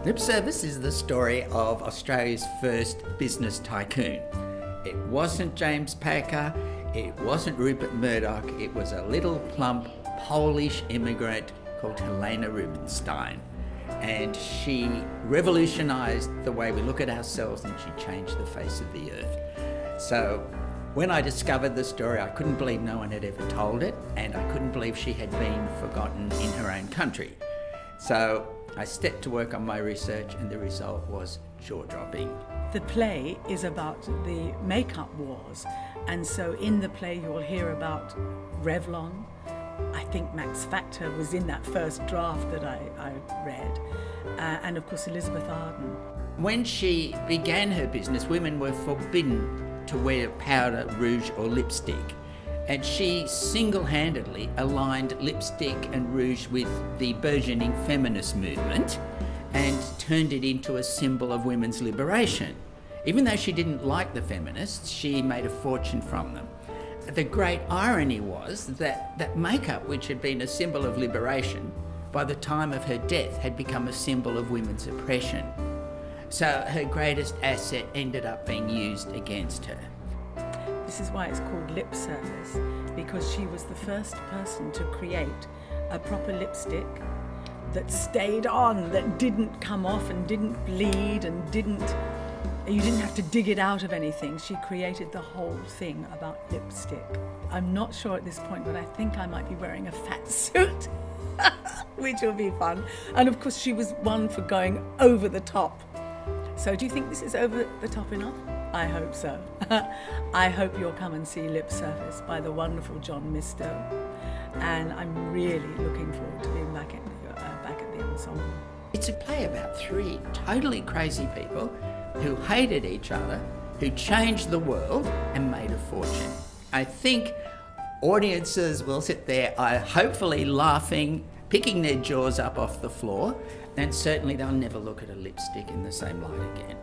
Lip Service is the story of Australia's first business tycoon. It wasn't James Packer, it wasn't Rupert Murdoch, it was a little plump Polish immigrant called Helena Rubenstein. And she revolutionised the way we look at ourselves, and she changed the face of the earth. So when I discovered the story, I couldn't believe no one had ever told it, and I couldn't believe she had been forgotten in her own country. So I stepped to work on my research, and the result was jaw-dropping. The play is about the makeup wars, and so in the play you'll hear about Revlon. I think Max Factor was in that first draft that I read, and of course Elizabeth Arden. When she began her business, women were forbidden to wear powder, rouge or lipstick, and she single-handedly aligned lipstick and rouge with the burgeoning feminist movement and turned it into a symbol of women's liberation. Even though she didn't like the feminists, she made a fortune from them. The great irony was that makeup, which had been a symbol of liberation, by the time of her death had become a symbol of women's oppression. So her greatest asset ended up being used against her. This is why it's called lip service, because she was the first person to create a proper lipstick that stayed on, that didn't come off and didn't bleed and you didn't have to dig it out of anything. She created the whole thing about lipstick. I'm not sure at this point, but I think I might be wearing a fat suit, which will be fun. And of course she was one for going over the top. So do you think this is over the top enough? I hope so. I hope you'll come and see Lip Service by the wonderful John Misto. And I'm really looking forward to being back at the Ensemble. It's a play about three totally crazy people who hated each other, who changed the world and made a fortune. I think audiences will sit there hopefully laughing, picking their jaws up off the floor, and certainly they'll never look at a lipstick in the same light again.